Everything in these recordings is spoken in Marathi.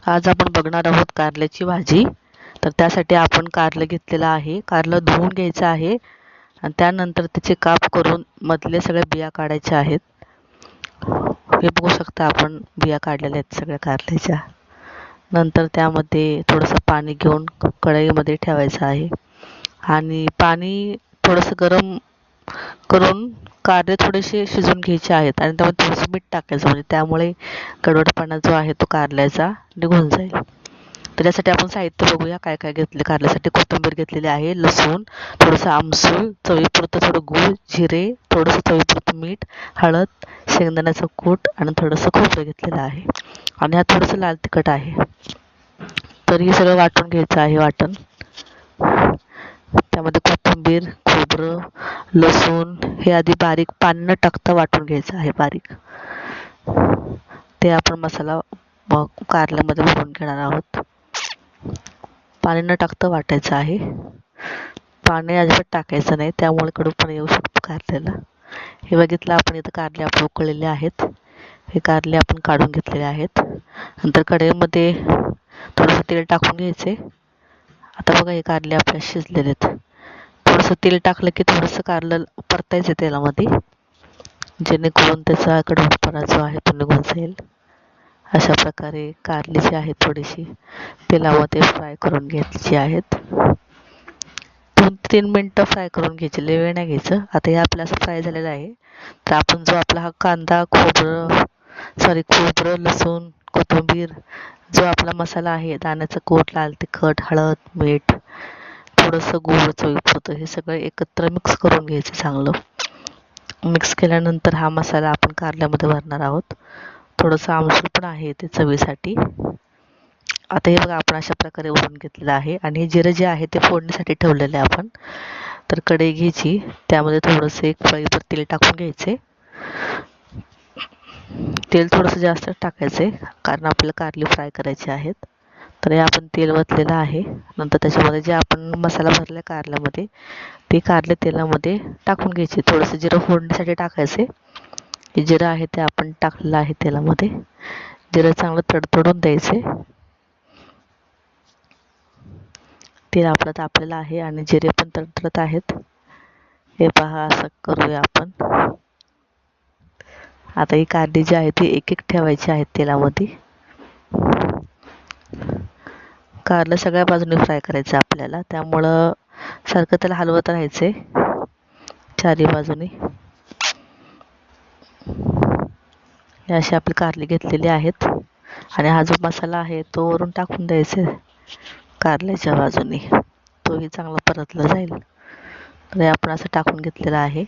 आज आपण बघणार आहोत कारल्याची भाजी. तर त्यासाठी आपण कारलं घेतलेलं आहे. कारलं धुवून घ्यायचं आहे आणि त्यानंतर त्याचे काप करून मधले सगळे बिया काढायच्या आहेत. हे बघू शकता आपण बिया काढलेल्या आहेत सगळ्या कारल्याच्या. नंतर त्यामध्ये थोडंसं पाणी घेऊन कढईमध्ये ठेवायचं आहे आणि पाणी थोडंसं गरम करून कारले थोडेसे शिजवून घ्यायचे आहेत आणि त्यामध्ये थोडंसं मीठ टाकायचं, म्हणजे त्यामुळे कडवटपणा जो आहे तो कारल्याचा निघून जाईल. तर यासाठी आपण साहित्य बघूया काय काय घेतले. कारल्यासाठी कोथिंबीर घेतलेली आहे, लसूण, थोडंसं आमसूल, चवीपुरतं थोडं गूळ, जिरे, थोडंसं चवीपुरतं मीठ, हळद, शेंगदाण्याचं कूट आणि थोडंसं खोबरं घेतलेलं आहे आणि हा थोडंसं लाल तिखट आहे. तर हे सगळं वाटून घ्यायचं आहे. वाटण त्यामध्ये कोथिंबीर, खोबरं, लसूण हे आधी बारीक पाणी न टाकता वाटून घ्यायचं आहे बारीक. ते आपण मसाला कारल्यामध्ये भरून घेणार आहोत. पाणी न टाकता वाटायचं आहे. पाणी अजिबात टाकायचं नाही, त्यामुळे कडूपणा येऊ शकतो कारल्याला. हे बघितलं आपण इथं कारले आपण उकळलेले आहेत. हे कारले आपण काढून घेतलेले आहेत. नंतर कढईमध्ये थोडंसं तेल टाकून घ्यायचे. आता बघा हे कारले आपल्या शिजलेले आहेत. थोडंसं तेल टाकलं की थोडंसं कारलं परतायचं तेलामध्ये, जेणेकरून त्याचा कडवटपणा जो आहे तो निघून जाईल. अशा प्रकारे कारली जी आहे थोडीशी तेलामध्ये फ्राय करून घ्यायची आहेत. 2-3 मिनटं फ्राय करून घ्यायची, लय वेळ नाही घ्यायचं. आता हे आपलं असं फ्राय झालेलं आहे. तर आपण जो आपला हा कांदा, खोबरं, लसूण, कोथिंबीर, जो आपला मसाला आहे, दाण्याचं कूट, लाल तिखट, हळद, मीठ, थोडंसं गूळ चवीपुरतं, हे सगळं एकत्र मिक्स करून घ्यायचं. चांगलं मिक्स केल्यानंतर हा मसाला आपण कारल्यामध्ये भरणार आहोत. थोडंसं आमसूल पण आहे ते चवीसाठी. आता हे बघा आपण अशा प्रकारे भरून घेतलेलं आहे आणि हे जिरं जे आहे ते फोडणीसाठी ठेवलेलं आहे आपण. तर कढई घ्यायची, त्यामध्ये थोडंसं 1 पळीभर तेल टाकून घ्यायचे. तेल थोडंसं जास्त टाकायचे कारण आपल्याला कारली फ्राय करायची आहेत. तर हे आपण तेल ओतलेलं आहे. नंतर त्याच्यामध्ये जे आपण मसाला भरला कारल्यामध्ये ते कारले तेलामध्ये टाकून घ्यायचे. थोडंसं जिरं फोडणीसाठी टाकायचे. हे जिरं आहे ते आपण टाकलेलं आहे तेलामध्ये. जिरं चांगलं तडतडून द्यायचे. तेल आपलं तापलेलं आहे आणि जिरे पण तडतडत आहेत. हे पहा, असं करूया आपण. आता ही कारली जी आहे ती एक एक ठेवायची आहेत तेलामध्ये. कारलं सगळ्या बाजूने फ्राय करायचं आपल्याला, त्यामुळं सारखं त्याला हलवत राहायचे चारी बाजूने. हे अशी आपली कारली घेतलेली आहेत आणि हा जो मसाला आहे तो वरून टाकून द्यायचा कारल्याच्या बाजूने, तोही चांगला परतला जाईल. तर हे आपण असं टाकून घेतलेलं आहे.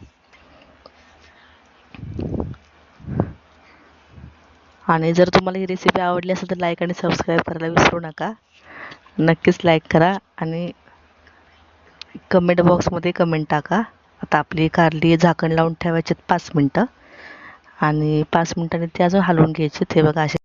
आणि जर तुम्हाला ही रेसिपी आवडली असेल तर लाईक आणि सबस्क्राईब करायला विसरू नका. नक्कीच लाईक करा आणि कमेंट बॉक्समध्ये कमेंट टाका. आता आपली कारली झाकण लावून ठेवायची 5 मिनटं आणि 5 मिनटांनी ती अजून हलवून घ्यायची. ते बघा असे